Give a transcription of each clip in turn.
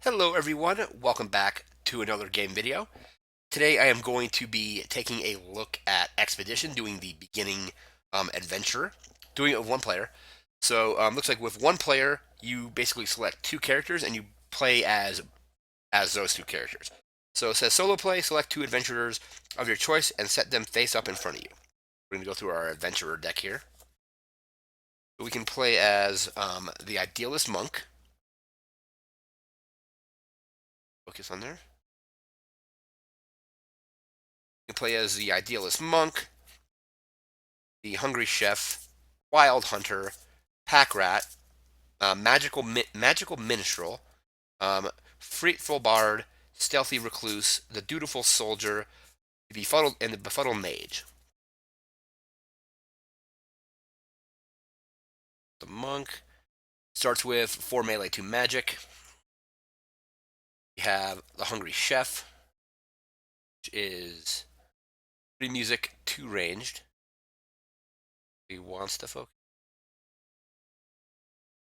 Hello everyone, welcome back to another game video. Today I am going to be taking a look at Expedition, doing the beginning adventure, doing it with one player. So looks like with one player, you basically select two characters and you play as those two characters. So it says solo play, select two adventurers of your choice and set them face up in front of you. We're going to go through our adventurer deck here. We can play as the Idealist Monk. Focus on there. You can play as the Idealist Monk, the Hungry Chef, Wild Hunter, Pack Rat, Magical Minstrel, Fruitful Bard, Stealthy Recluse, the Dutiful Soldier, the Befuddled Mage. The Monk starts with 4 melee, 2 magic. We have the Hungry Chef, which is 3 music, 2 ranged. He wants to focus.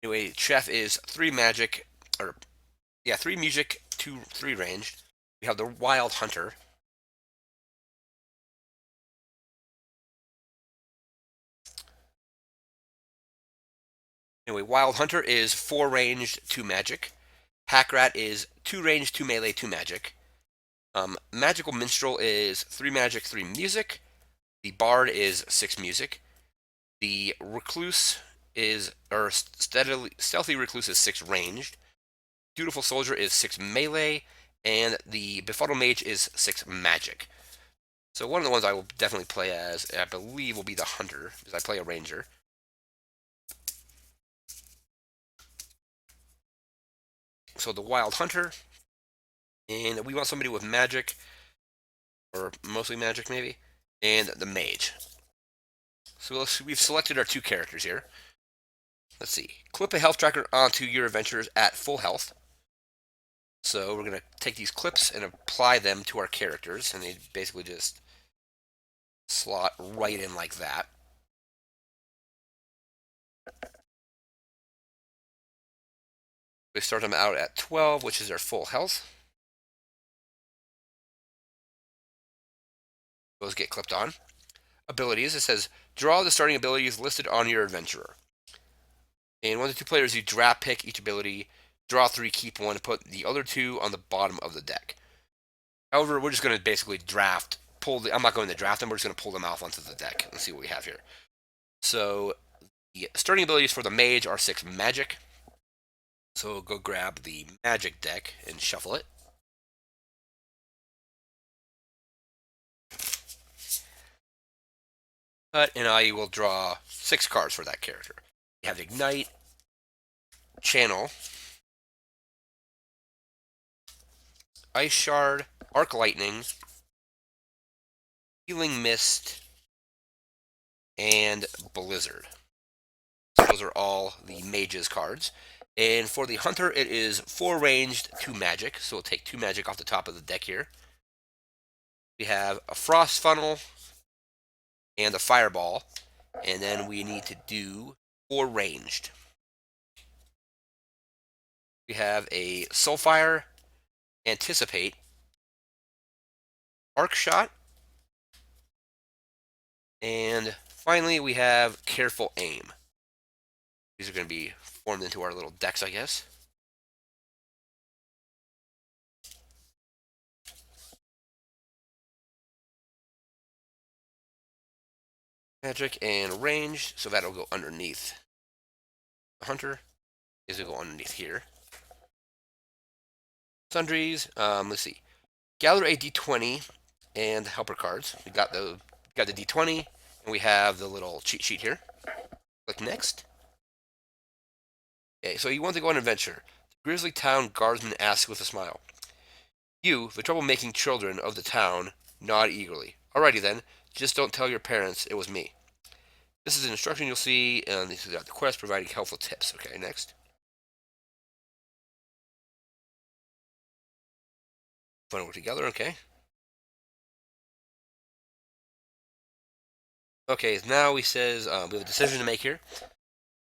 Anyway, Chef is 3 magic, 3 music, 3 ranged. We have the Wild Hunter. Anyway, Wild Hunter is 4 ranged, 2 magic. Pack Rat is 2 ranged, 2 melee, 2 magic. Magical Minstrel is 3 magic, 3 music. The Bard is 6 music. The Recluse Stealthy Recluse is 6 ranged. Dutiful Soldier is 6 melee. And the Befuddled Mage is 6 magic. So one of the ones I will definitely play as, I believe, will be the Hunter, because I play a Ranger. So the Wild Hunter, and we want somebody with magic, or mostly magic maybe, and the Mage. So we've selected our two characters here. Let's see. Clip a health tracker onto your adventurers at full health. So we're going to take these clips and apply them to our characters, and they basically just slot right in like that. We start them out at 12, which is their full health. Those get clipped on. Abilities, it says, draw the starting abilities listed on your adventurer. And 1 to 2 players, you draft pick each ability, draw 3, keep 1, and put the other 2 on the bottom of the deck. However, we're just going to basically I'm not going to draft them, we're just going to pull them off onto the deck. Let's see what we have here. So, the starting abilities for the Mage are 6 magic. So we'll go grab the magic deck and shuffle it. And I will draw 6 cards for that character. We have Ignite, Channel, Ice Shard, Arc Lightning, Healing Mist, and Blizzard. So those are all the Mage's cards. And for the Hunter, it is 4 ranged, 2 magic. So we'll take 2 magic off the top of the deck here. We have a Frost Funnel and a Fireball. And then we need to do 4 ranged. We have a Soulfire, Anticipate, Arc Shot, and finally we have Careful Aim. These are going to be formed into our little decks, I guess. Magic and range, so that'll go underneath the Hunter. Is will go underneath here. Sundries, let's see. Gather a D20 and helper cards. We got the D20, and we have the little cheat sheet here. Click next. Okay, so you want to go on an adventure. The Grizzly Town Guardsman asks with a smile. You, the troublemaking children of the town, nod eagerly. Alrighty then, just don't tell your parents it was me. This is an instruction you'll see, and this is the quest providing helpful tips. Okay, next. Put it work together, okay. Okay, now he says we have a decision to make here.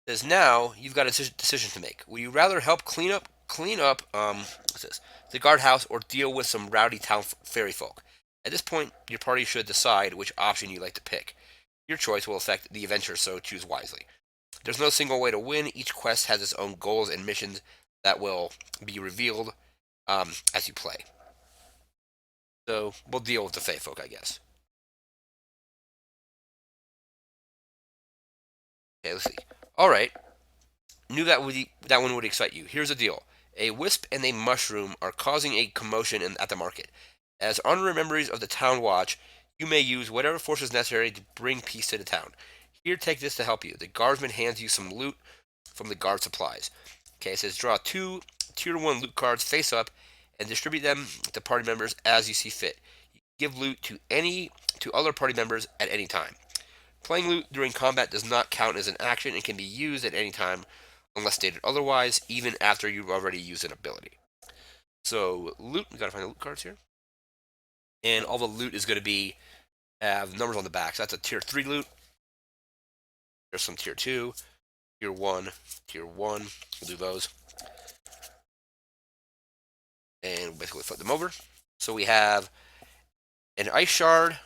It says now you've got a decision to make. Would you rather help clean up clean up what's this? The guardhouse or deal with some rowdy town fairy folk. At this point, your party should decide which option you like to pick. Your choice will affect the adventure, so choose wisely. There's no single way to win. Each quest has its own goals and missions that will be revealed as you play. So we'll deal with the Fae folk, I guess. Okay, let's see. All right, knew that one would excite you. Here's the deal: a wisp and a mushroom are causing a commotion at the market. As honorary members of the town watch, you may use whatever force is necessary to bring peace to the town. Here, take this to help you. The guardsman hands you some loot from the guard supplies. Okay, it says draw 2 tier 1 loot cards face up and distribute them to party members as you see fit. Give loot to other party members at any time. Playing loot during combat does not count as an action and can be used at any time unless stated otherwise, even after you've already used an ability. So loot, we gotta find the loot cards here. And all the loot is gonna be have numbers on the back. So that's a tier 3 loot. There's some tier 2, tier 1, tier 1. We'll do those. And basically flip them over. So we have an ice shard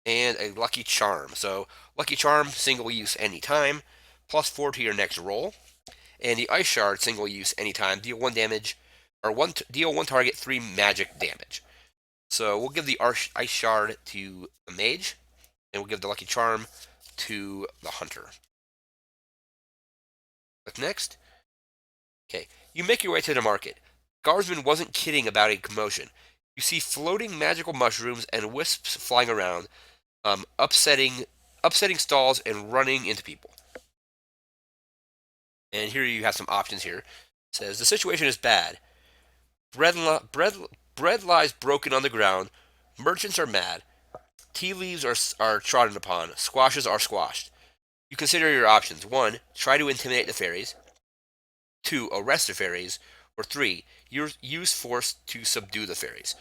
and a lucky charm. So lucky charm, single use anytime, +4 to your next roll. And the ice shard, single use anytime, deal 1 damage, or deal 1 target 3 magic damage. So we'll give the ice shard to the mage, and we'll give the lucky charm to the hunter. What's next? Okay, you make your way to the market. Guardsman wasn't kidding about a commotion. You see floating magical mushrooms and wisps flying around, upsetting stalls and running into people. And here you have some options here. It says the situation is bad. Bread lies broken on the ground. Merchants are mad. Tea leaves are trodden upon. Squashes are squashed. You consider your options. 1. Try to intimidate the fairies. 2. Arrest the fairies. Or 3. Use force to subdue the fairies.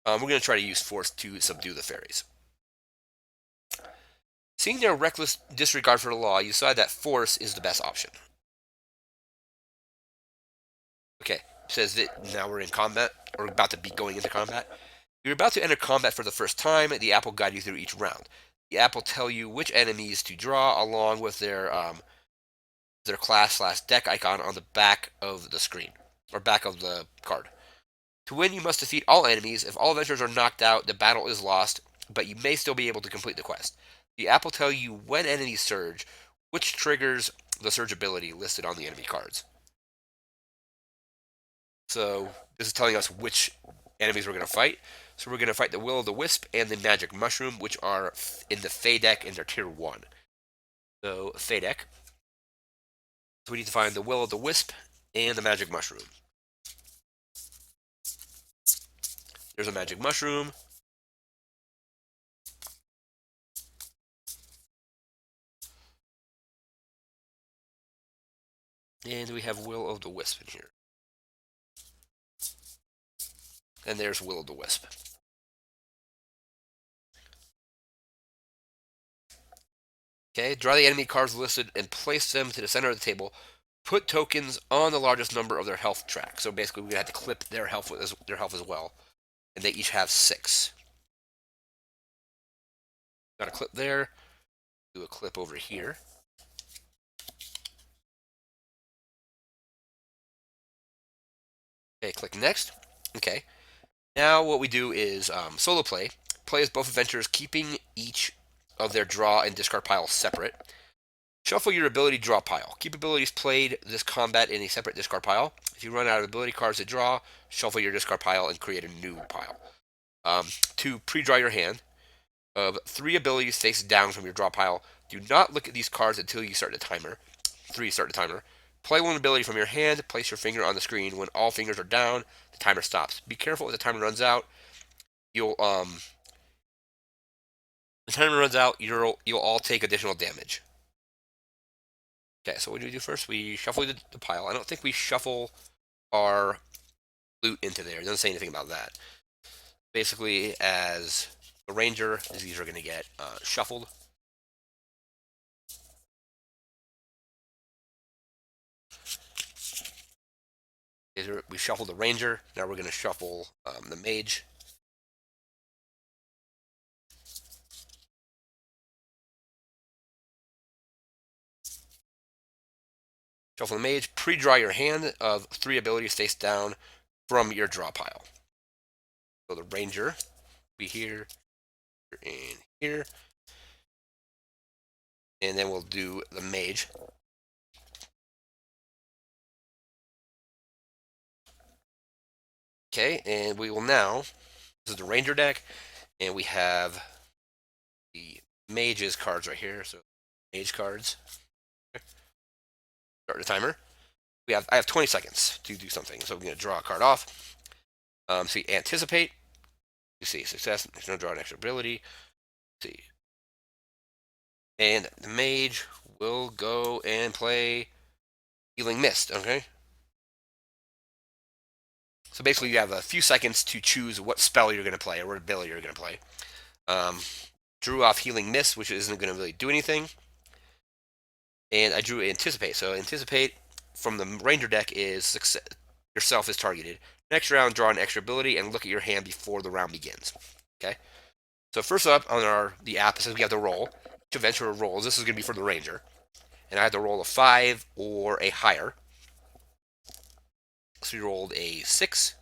We're going to try to use force to subdue the fairies. Seeing their reckless disregard for the law, you decide that force is the best option. Okay, it says that now we're in combat, or about to be going into combat. You're about to enter combat for the first time. The app will guide you through each round. The app will tell you which enemies to draw, along with their class/deck icon on the back of the screen, or back of the card. To win, you must defeat all enemies. If all adventurers are knocked out, the battle is lost, but you may still be able to complete the quest. The app will tell you when enemies surge, which triggers the surge ability listed on the enemy cards. So this is telling us which enemies we're going to fight. So we're going to fight the Will of the Wisp and the Magic Mushroom, which are in the Fey deck and they're tier 1. So Fey deck. So we need to find the Will of the Wisp and the Magic Mushroom. There's a Magic Mushroom. And we have Will of the Wisp in here. And there's Will of the Wisp. Okay, draw the enemy cards listed and place them to the center of the table. Put tokens on the largest number of their health track. So basically, we're gonna have to clip their health as well, and they each have 6. Got a clip there. Do a clip over here. Okay, click next. Okay. Now what we do is solo play. Play as both adventurers, keeping each of their draw and discard piles separate. Shuffle your ability draw pile. Keep abilities played this combat in a separate discard pile. If you run out of ability cards to draw, shuffle your discard pile and create a new pile. 2. Pre-draw your hand. 3 abilities face down from your draw pile. Do not look at these cards until you start the timer. 3. Start the timer. Play 1 ability from your hand. Place your finger on the screen. When all fingers are down, the timer stops. Be careful if the timer runs out. You'll all take additional damage. Okay, so what do we do first? We shuffle the pile. I don't think we shuffle our loot into there. It doesn't say anything about that. Basically, as the ranger, these are going to get shuffled. We shuffled the ranger. Now we're going to shuffle the mage. Shuffle the mage. Pre-draw your hand of 3 abilities face down from your draw pile. So the ranger will be here and here. And then we'll do the mage. Okay, and we will now, this is the ranger deck, and we have the mage's cards right here. So mage cards. Start the timer. I have 20 seconds to do something. So I'm going to draw a card off. So you anticipate. You see success. There's no draw an extra ability. See. And the mage will go and play Healing Mist. Okay. So basically, you have a few seconds to choose what spell you're going to play or what ability you're going to play. Drew off Healing Mist, which isn't going to really do anything. And I drew Anticipate. So Anticipate from the Ranger deck is success. Yourself is targeted. Next round, draw an extra ability and look at your hand before the round begins. Okay. So first up on the app, it says we have to roll. Each adventurer rolls. This is going to be for the Ranger. And I had to roll a 5 or a higher. So we rolled a 6.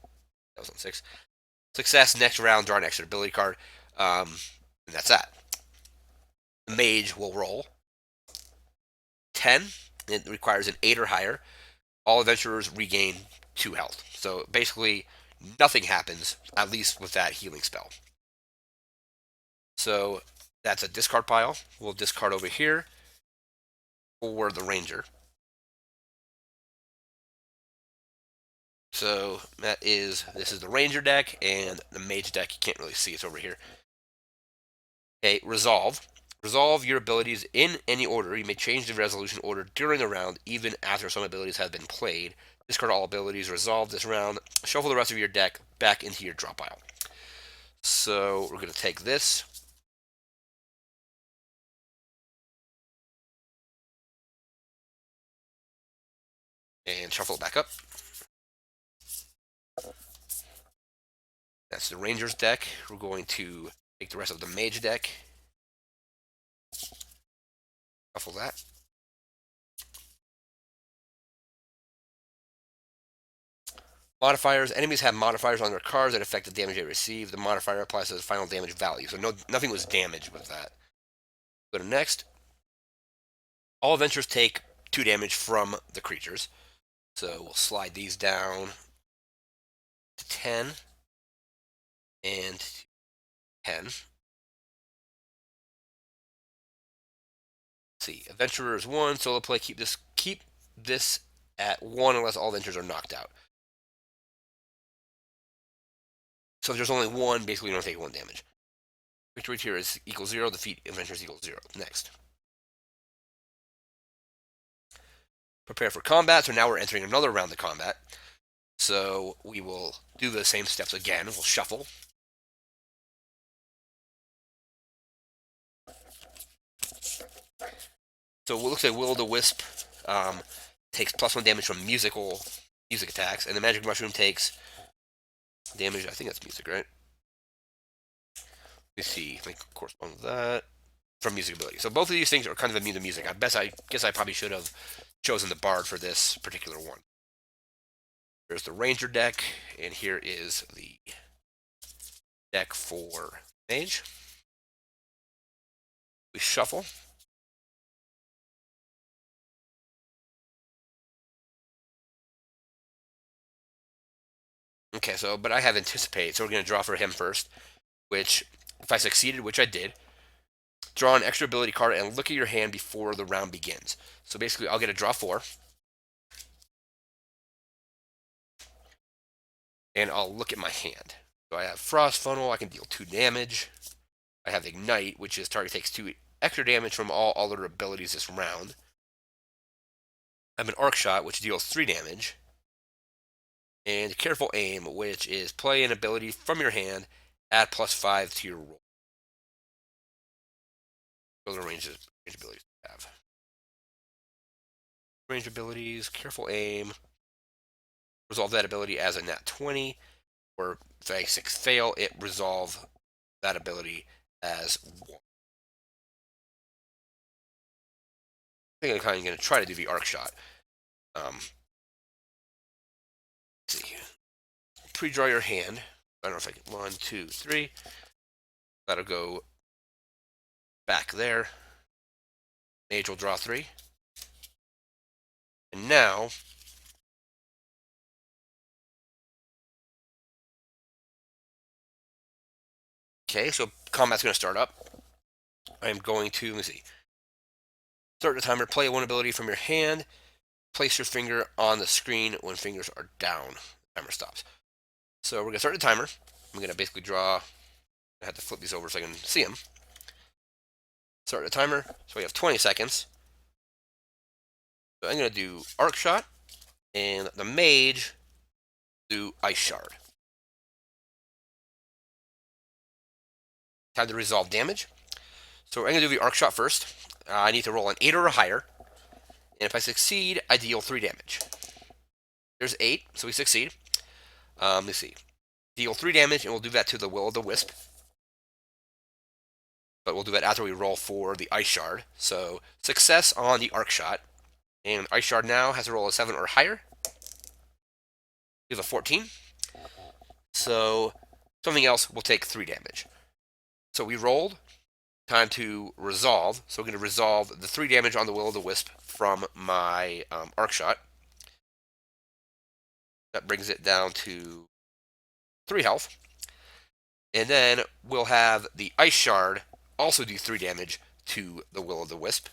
That was on 6. Success, next round, draw an extra ability card. And that's that. The mage will roll 10. It requires an 8 or higher. All adventurers regain 2 health. So basically, nothing happens, at least with that healing spell. So that's a discard pile. We'll discard over here for the ranger. So this is the ranger deck, and the mage deck, you can't really see, it's over here. Okay, resolve. Resolve your abilities in any order. You may change the resolution order during the round, even after some abilities have been played. Discard all abilities, resolve this round, shuffle the rest of your deck back into your draw pile. So we're going to take this. And shuffle it back up. That's the Ranger's deck. We're going to take the rest of the Mage deck. Shuffle that. Modifiers. Enemies have modifiers on their cards that affect the damage they receive. The modifier applies to the final damage value. So nothing was damaged with that. Go to next. All adventurers take 2 damage from the creatures. So we'll slide these down to 10 and 10. Let's see, adventurers 1, solo play, keep this at 1 unless all adventurers are knocked out. So if there's only 1, basically you don't take 1 damage. Victory tier is equals 0, defeat adventurers equals 0. Next. Prepare for combat. So now we're entering another round of combat. So we will do the same steps again. We'll shuffle. So it looks like Will-o'-the-Wisp takes +1 damage from music attacks, and the Magic Mushroom takes damage. I think that's music, right? Let's see if I can correspond with that. From music ability. So both of these things are kind of immune to music. I guess I probably should have chosen the bard for this particular one. There's the Ranger deck, and here is the deck for Mage. We shuffle. Okay, but I have Anticipate, so we're going to draw for him first, which, if I succeeded, which I did, draw an extra ability card and look at your hand before the round begins. So basically, I'll get a draw 4. And I'll look at my hand. So I have Frost Funnel, I can deal 2 damage. I have Ignite, which is target takes 2 extra damage from all other abilities this round. I have an Arc Shot, which deals 3 damage. And Careful Aim, which is play an ability from your hand, add +5 to your roll. Those are range abilities I have. Range abilities, Careful Aim, resolve that ability as a nat 20, or if a 6 fail, it resolve that ability as 1. I think I'm kind of going to try to do the arc shot. Let's see. Pre-draw your hand. I don't know if I can. 1, 2, 3. That'll go back there. Mage will draw 3. And now, okay, so combat's going to start up. I'm going to, let me see. Start the timer. Play one ability from your hand. Place your finger on the screen when fingers are down. The timer stops. So we're going to start the timer. I'm going to basically draw. I have to flip these over so I can see them. Start the timer. So we have 20 seconds. So I'm going to do Arc Shot. And the Mage do Ice Shard. Time to resolve damage. So I'm going to do the Arc Shot first. I need to roll an 8 or higher. And if I succeed, I deal 3 damage. There's 8, so we succeed. Let's see. Deal 3 damage, and we'll do that to the Will-o'-the-Wisp. But we'll do that after we roll for the Ice Shard. So success on the Arc Shot. And Ice Shard now has to roll a 7 or higher. We have a 14. So something else will take 3 damage. So we rolled. Time to resolve. So we're going to resolve the 3 damage on the Will-o'-the-Wisp from my Arc Shot. That brings it down to 3 health. And then we'll have the Ice Shard also do 3 damage to the Will-o'-the-Wisp,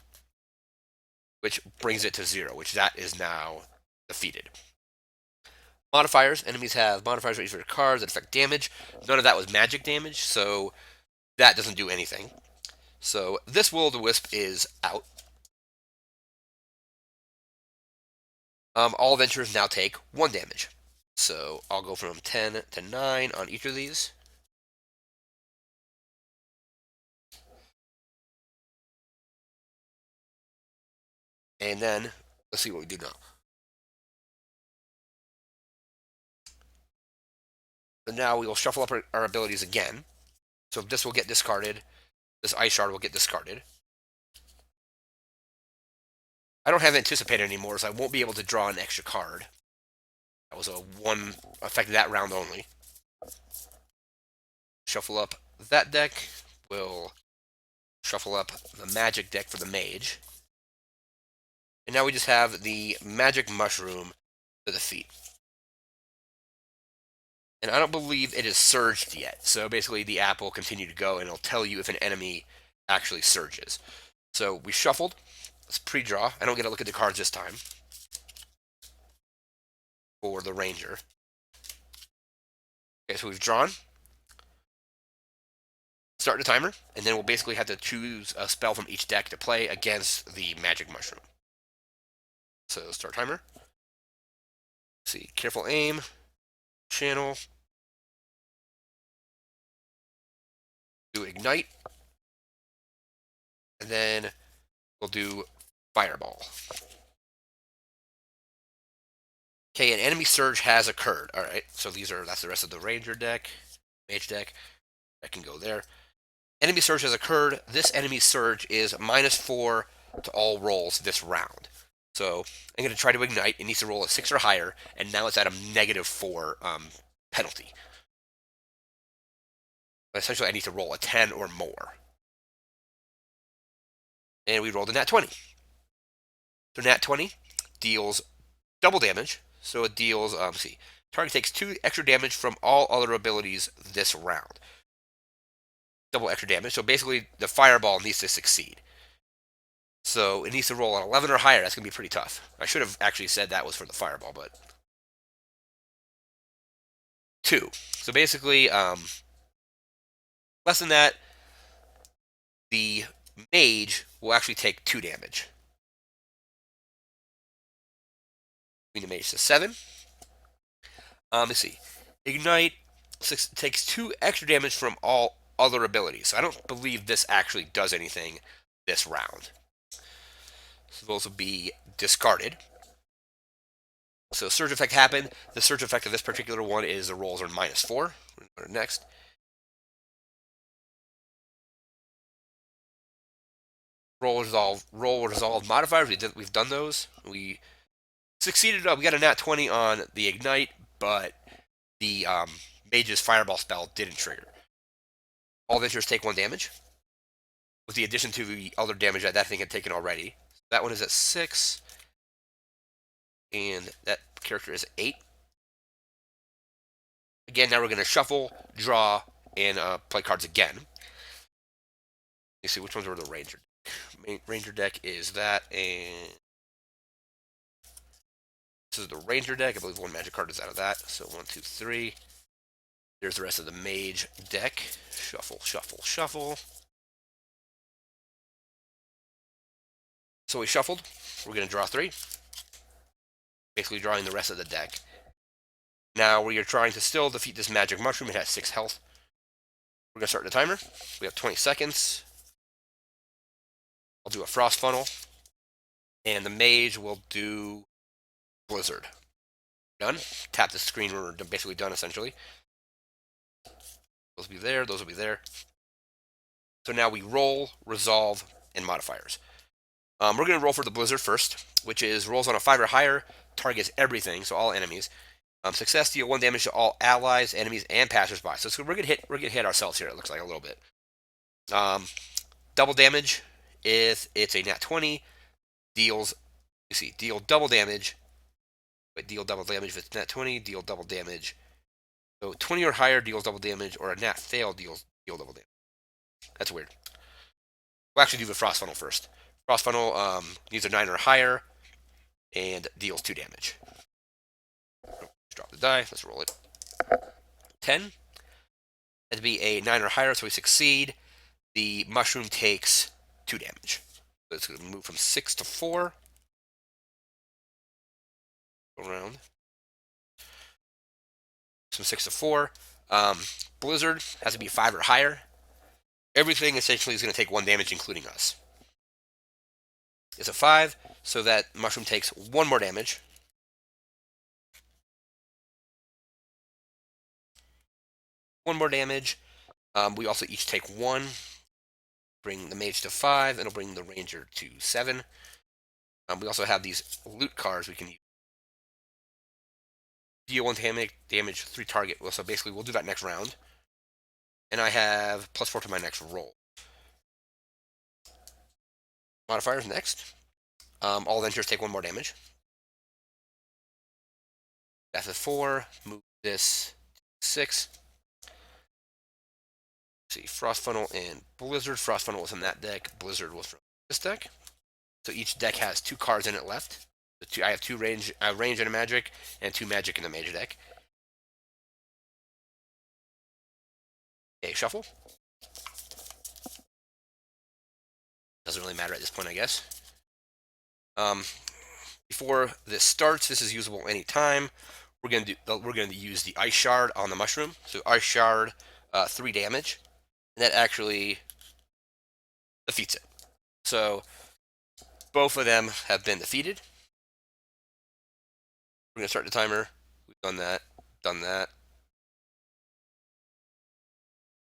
which brings it to 0, which that is now defeated. Modifiers. Enemies have modifiers for each of their cards that affect damage. None of that was magic damage, so that doesn't do anything. So this Will-o'-the-Wisp is out. All adventurers now take 1 damage. So I'll go from 10 to 9 on each of these. And then, let's see what we do now. So now we will shuffle up our abilities again. So this will get discarded. This Ice Shard will get discarded. I don't have Anticipated anymore, so I won't be able to draw an extra card. That was a 1 effect that round only. Shuffle up that deck. We'll shuffle up the Magic deck for the Mage. And now we just have the Magic Mushroom to defeat. And I don't believe it is surged yet. So basically the app will continue to go and it'll tell you if an enemy actually surges. So we shuffled. Let's pre-draw. I don't get to look at the cards this time. For the Ranger. Okay, so we've drawn. Start the timer. And then we'll basically have to choose a spell from each deck to play against the Magic Mushroom. So start timer. Let's see. Careful aim. Channel. Do Ignite. And then we'll do Fireball. Okay, an enemy surge has occurred. Alright, so that's the rest of the Ranger deck, Mage deck. That can go there. Enemy surge has occurred. This enemy surge is -4 to all rolls this round. So I'm going to try to Ignite. It needs to roll a 6 or higher, and now it's at a -4 penalty. But essentially, I need to roll a 10 or more. And we rolled a nat 20. So nat 20 deals double damage. So it deals, see, target takes 2 extra damage from all other abilities this round. Double extra damage. So basically, the Fireball needs to succeed. So it needs to roll an 11 or higher. That's going to be pretty tough. I should have actually said that was for the Fireball, but 2. So basically, less than that, the Mage will actually take 2 damage. The Mage to 7. Let's see. Ignite takes 2 extra damage from all other abilities. So I don't believe this actually does anything this round. So those will be discarded. So surge effect happened. The surge effect of this particular one is the rolls are -4. Next. Roll resolve modifiers. We've done those. We succeeded. We got a nat 20 on the ignite, but the mage's fireball spell didn't trigger. All adventurers take 1 damage, with the addition to the other damage that thing had taken already. That one is at 6, and that character is at 8. Again, now we're going to shuffle, draw, and play cards again. Let's see which ones are the ranger. Ranger deck is that, and this is the ranger deck. I believe 1 magic card is out of that. So 1, 2, 3. There's the rest of the mage deck. Shuffle, shuffle, shuffle. So we shuffled. We're going to draw 3. Basically drawing the rest of the deck. Now we are trying to still defeat this magic mushroom. It has 6 health. We're going to start the timer. We have 20 seconds. I'll do a frost funnel. And the mage will do blizzard. Done. Tap the screen. We're basically done, essentially. Those will be there. Those will be there. So now we roll, resolve, and modifiers. We're going to roll for the blizzard first, which is rolls on a 5 or higher, targets everything, so all enemies. Success, deal 1 damage to all allies, enemies, and passersby. So we're gonna hit ourselves here. It looks like a little bit. Double damage if it's a nat 20. Deals, you see, deal double damage. Wait, deal double damage if it's nat 20. Deal double damage. So 20 or higher deals double damage, or a nat fail deal double damage. That's weird. We'll actually do the frost funnel first. Frost funnel needs a 9 or higher, and deals 2 damage. Drop the die. Let's roll it. 10. That'd be a 9 or higher, so we succeed. The mushroom takes 2 damage. So it's going to move from 6 to 4. Go around. From 6 to 4. Blizzard has to be 5 or higher. Everything essentially is going to take 1 damage, including us. It's a 5, so that mushroom takes 1 more damage. One more damage. We also each take 1. Bring the mage to 5, and it'll bring the ranger to 7. We also have these loot cards we can use. Deal 1 damage 3 target. So basically, we'll do that next round. And I have +4 to my next roll. Modifiers next. All adventurers take 1 more damage. That's a 4. Move this 6. See, Frost Funnel and Blizzard. Frost Funnel was in that deck. Blizzard was from this deck. So each deck has 2 cards in it left. I have 2 range and a magic, and 2 magic in the mage deck. Okay, shuffle. Doesn't really matter at this point, I guess. Before this starts, this is usable anytime. We're gonna use the ice shard on the mushroom. So ice shard, 3 damage, and that actually defeats it. So both of them have been defeated. We're gonna start the timer. We've done that. Done that.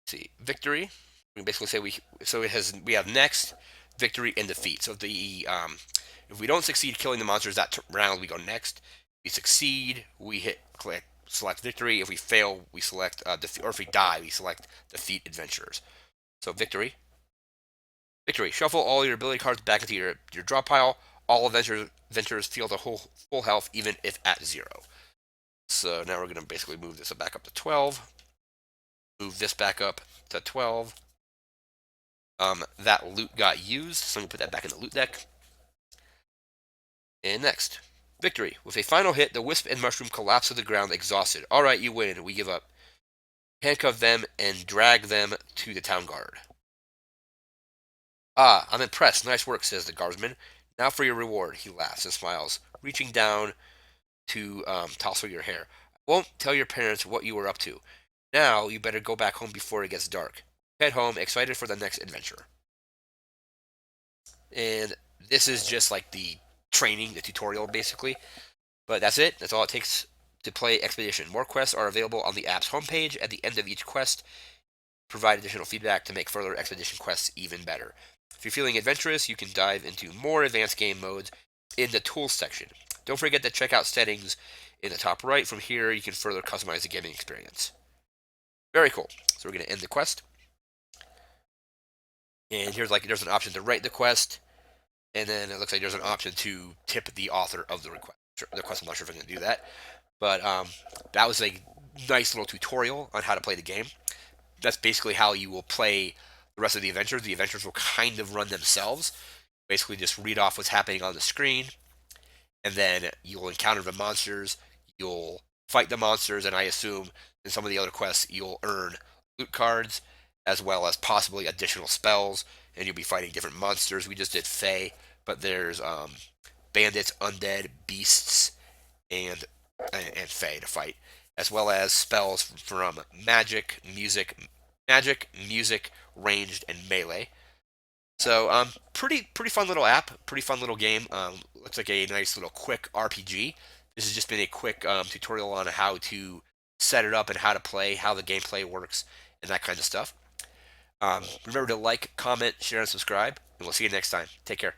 Let's see, victory. We can basically say we have next, victory, and defeat. So if we don't succeed killing the monsters that round, we go next. If we succeed, we click select victory. If we fail, we select defeat, or if we die, we select defeat adventurers. So victory. Victory. Shuffle all your ability cards back into your draw pile. All adventurers feel the full health, even if at 0. So now we're going to basically move this back up to 12. Move this back up to 12. That loot got used, so I'm going to put that back in the loot deck. And next, victory. With a final hit, the wisp and mushroom collapse to the ground exhausted. Alright, you win. We give up. Handcuff them and drag them to the town guard. Ah, I'm impressed. Nice work, says the guardsman. Now for your reward, he laughs and smiles, reaching down to tousle your hair. I won't tell your parents what you were up to. Now, you better go back home before it gets dark. Head home, excited for the next adventure. And this is just like the training, the tutorial, basically. But that's it. That's all it takes to play Expedition. More quests are available on the app's homepage. At the end of each quest, provide additional feedback to make further Expedition quests even better. If you're feeling adventurous, you can dive into more advanced game modes in the tools section. Don't forget to check out settings in the top right. From here, you can further customize the gaming experience. Very cool. So we're going to end the quest. And there's an option to write the quest, and then it looks like there's an option to tip the author of the request. I'm not sure if I'm going to do that, but that was a nice little tutorial on how to play the game. That's basically how you will play the rest of the adventures. The adventures will kind of run themselves. Basically, just read off what's happening on the screen, and then you'll encounter the monsters. You'll fight the monsters, and I assume in some of the other quests you'll earn loot cards as well as possibly additional spells, and you'll be fighting different monsters. We just did Fae, but there's bandits, undead, beasts, and Fae to fight, as well as spells from magic, music, ranged, and melee. So pretty fun little app, pretty fun little game. Looks like a nice little quick RPG. This has just been a quick tutorial on how to set it up and how to play, how the gameplay works, and that kind of stuff. Remember to like, comment, share, and subscribe, and we'll see you next time. Take care.